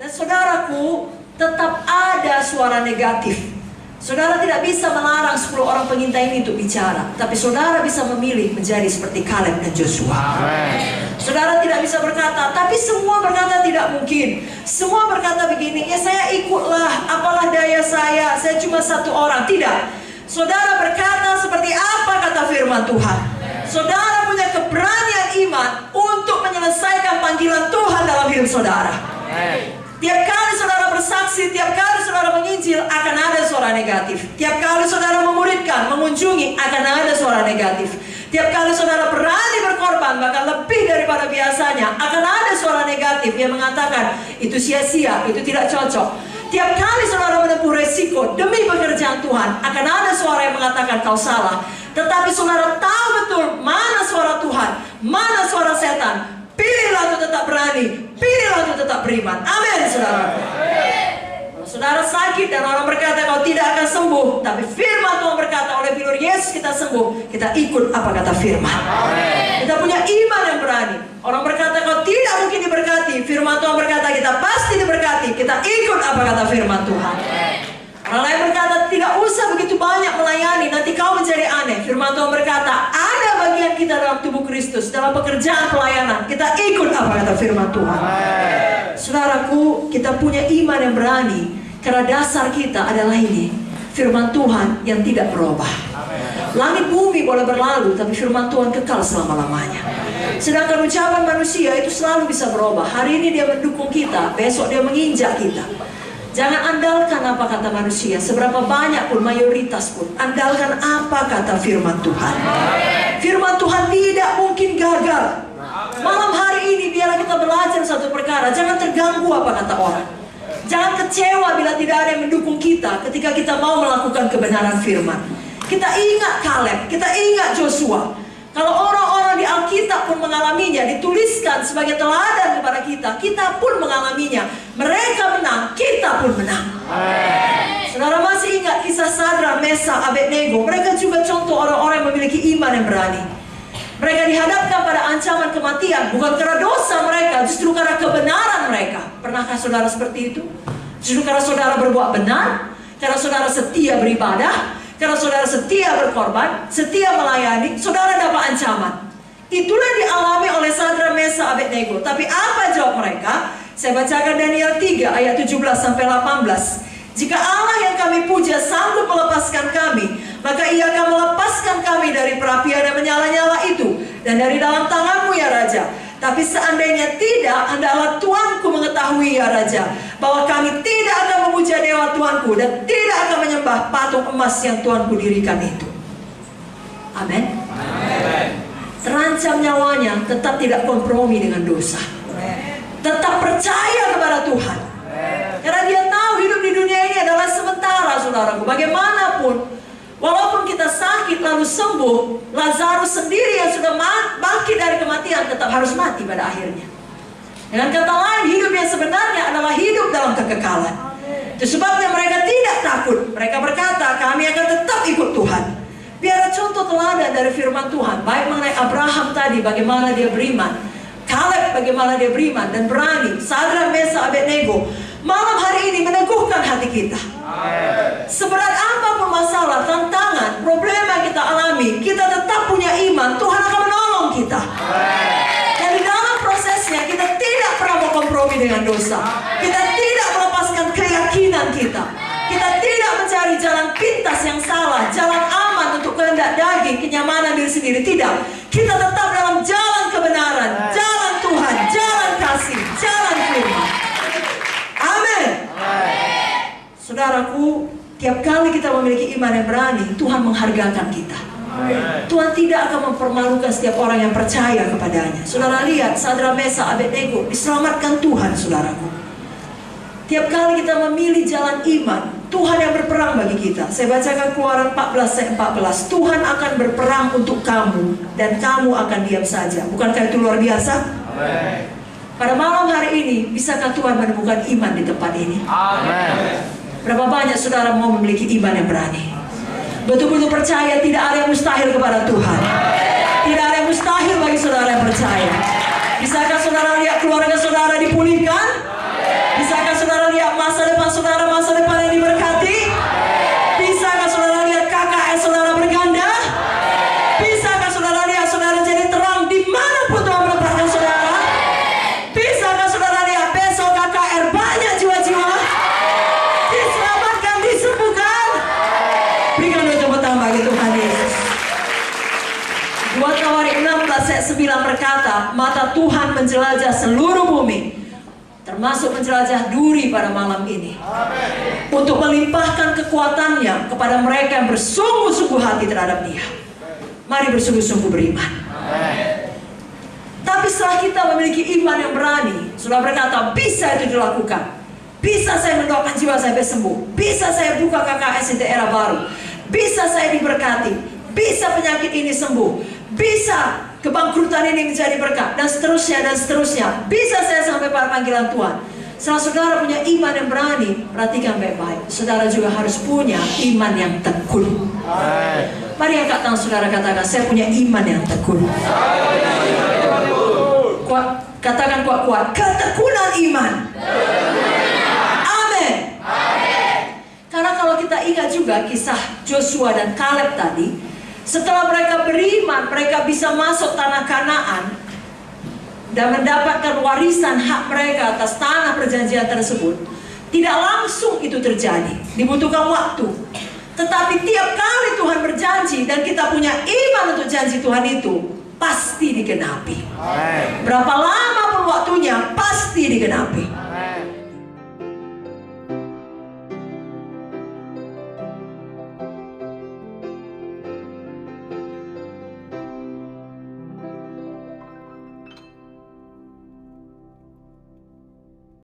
Dan saudaraku, tetap ada suara negatif. Saudara tidak bisa melarang 10 orang pengintai ini untuk bicara, tapi saudara bisa memilih menjadi seperti Kaleb dan Joshua. Saudara tidak bisa berkata, tapi semua berkata tidak mungkin. Semua berkata begini, ya saya ikutlah, apalah daya saya cuma satu orang. Tidak. Saudara berkata seperti apa kata firman Tuhan. Saudara punya keberanian iman untuk menyelesaikan panggilan Tuhan dalam hidup saudara. Tiap kali saudara bersaksi, tiap kali saudara menginjil, akan ada suara negatif. Tiap kali saudara memuridkan, mengunjungi, akan ada suara negatif. Tiap kali saudara berani berkorban, bahkan lebih daripada biasanya, akan ada suara negatif yang mengatakan, itu sia-sia, itu tidak cocok. Tiap kali saudara menempuh resiko demi pekerjaan Tuhan, akan ada suara yang mengatakan kau salah. Tetapi saudara tahu betul mana suara Tuhan, mana suara setan. Pilihlah untuk tetap berani, pilihlah untuk tetap beriman. Amin, saudara. Kalau saudara sakit dan orang berkata kau tidak akan sembuh, tapi firman Tuhan berkata oleh pilur Yesus kita sembuh, kita ikut apa kata firman. Kita punya iman yang berani. Orang berkata kau tidak mungkin diberkati, firman Tuhan berkata kita pasti diberkati, kita ikut apa kata firman Tuhan. Orang lain berkata tidak usah begitu banyak melayani, nanti kau menjadi aneh. Firman Tuhan berkata ada bagian kita dalam tubuh Kristus, dalam pekerjaan pelayanan, kita ikut apa kata firman Tuhan. Saudaraku, kita punya iman yang berani karena dasar kita adalah ini, firman Tuhan yang tidak berubah. Langit bumi boleh berlalu, tapi firman Tuhan kekal selama-lamanya. Sedangkan ucapan manusia itu selalu bisa berubah. Hari ini dia mendukung kita, besok dia menginjak kita. Jangan andalkan apa kata manusia, seberapa banyak pun, mayoritas pun. Andalkan apa kata firman Tuhan. Firman Tuhan tidak mungkin gagal. Malam hari ini biarlah kita belajar satu perkara. Jangan terganggu apa kata orang. Jangan kecewa bila tidak ada yang mendukung kita ketika kita mau melakukan kebenaran firman. Kita ingat Kaleb, kita ingat Joshua. Kalau orang-orang di Alkitab pun mengalaminya, dituliskan sebagai teladan kepada kita, kita pun mengalaminya. Mereka menang, kita pun menang. Saudara masih ingat kisah Sadrak, Mesak, Abednego? Mereka juga contoh orang-orang yang memiliki iman yang berani. Mereka dihadapkan pada ancaman kematian, bukan karena dosa mereka, justru karena kebenaran mereka. Pernahkah saudara seperti itu? Justru karena saudara berbuat benar, karena saudara setia beribadah, karena saudara setia berkorban, setia melayani, saudara dapat ancaman. Itulah dialami oleh Sadrak, Mesak, Abednego. Tapi apa jawab mereka? Saya bacakan Daniel 3 ayat 17-18. Jika Allah yang kami puja sanggup melepaskan kami, maka ia akan melepaskan kami dari perapian yang menyala-nyala itu, dan dari dalam tanganmu ya Raja. Tapi seandainya tidak, hendaklah Tuanku mengetahui ya Raja, bahwa kami tidak akan memuja dewa Tuanku dan tidak akan menyembah patung emas yang Tuanku dirikan itu. Amin. Terancam nyawanya, tetap tidak kompromi dengan dosa. Tetap percaya kepada Tuhan. Karena dia tahu hidup di dunia ini adalah sementara, saudaraku. Bagaimanapun, walaupun kita sakit lalu sembuh, Lazarus sendiri yang sudah bangkit dari kematian tetap harus mati pada akhirnya. Dengan kata lain, hidup yang sebenarnya adalah hidup dalam kekekalan. Itu sebabnya mereka tidak takut. Mereka berkata, kami akan tetap ikut Tuhan. Biar contoh teladan dari firman Tuhan, baik mengenai Abraham tadi, bagaimana dia beriman, Kaleb bagaimana dia beriman dan berani, Sadrak, Mesak, Abednego, malam hari ini meneguhkan hati kita. Seberat apapun masalah, tantangan, problema yang kita alami, kita tetap punya iman, Tuhan akan menolong kita. Dan di dalam prosesnya kita tidak pernah berkompromi dengan dosa. Kita tidak melepaskan keyakinan kita. Kita tidak mencari jalan pintas yang salah, jalan aman untuk kehendak daging, kenyamanan diri sendiri. Tidak. Kita tetap dalam jalan kebenaran, jalan Tuhan, jalan kasih, jalan firman. Amin. Saudaraku, tiap kali kita memiliki iman yang berani, Tuhan menghargakan kita. Tuhan tidak akan mempermalukan setiap orang yang percaya kepadanya. Saudara lihat, Sadrak, Mesak, Abednego diselamatkan Tuhan, saudaraku. Tiap kali kita memilih jalan iman, Tuhan yang berperang bagi kita. Saya bacakan Keluaran 14 ayat 14. Tuhan akan berperang untuk kamu, dan kamu akan diam saja. Bukankah itu luar biasa? Amen. Pada malam hari ini, bisakah Tuhan menemukan iman di tempat ini? Amen. Berapa banyak saudara mau memiliki iman yang berani? Betul-betul percaya tidak ada yang mustahil kepada Tuhan. Tidak ada yang mustahil bagi saudara yang percaya. Bisakah saudara lihat keluarga saudara dipulihkan? Bisakah saudara lihat KKS saudara berganda? Bisakah saudara lihat saudara jadi terang dimanapun Tuhan menempatkan saudara? Bisakah saudara lihat besok KKR banyak jiwa-jiwa diselamatkan, disembuhkan? Berikan doa tepuk tangan bagi Tuhan Yesus. 2 Tawarik 16 ayat 9 berkata, mata Tuhan menjelajah seluruh bumi, termasuk menjelajah duri pada malam ini. Amen. Untuk melimpahkan kekuatannya kepada mereka yang bersungguh-sungguh hati terhadap Dia. Mari bersungguh-sungguh beriman. Amen. Tapi setelah kita memiliki iman yang berani, sudah berkata, bisa itu dilakukan. Bisa saya mendoakan jiwa sampai sembuh. Bisa saya buka KKS di daerah baru. Bisa saya diberkati. Bisa penyakit ini sembuh. Bisa kebangkrutan ini menjadi berkat. Dan seterusnya dan seterusnya. Bisa saya sampai pada panggilan Tuhan. Setelah saudara punya iman yang berani, perhatikan baik-baik. Saudara juga harus punya iman yang tekun. Mari angkat tangan saudara, katakan, saya punya iman yang tekun. Katakan kuat-kuat, ketekunan iman. Amin. Karena kalau kita ingat juga kisah Joshua dan Kaleb tadi, setelah mereka beriman, mereka bisa masuk tanah Kanaan dan mendapatkan warisan hak mereka atas tanah perjanjian tersebut. Tidak langsung itu terjadi, dibutuhkan waktu. Tetapi tiap kali Tuhan berjanji dan kita punya iman untuk janji Tuhan itu, pasti digenapi. Berapa lama pun waktunya, pasti digenapi.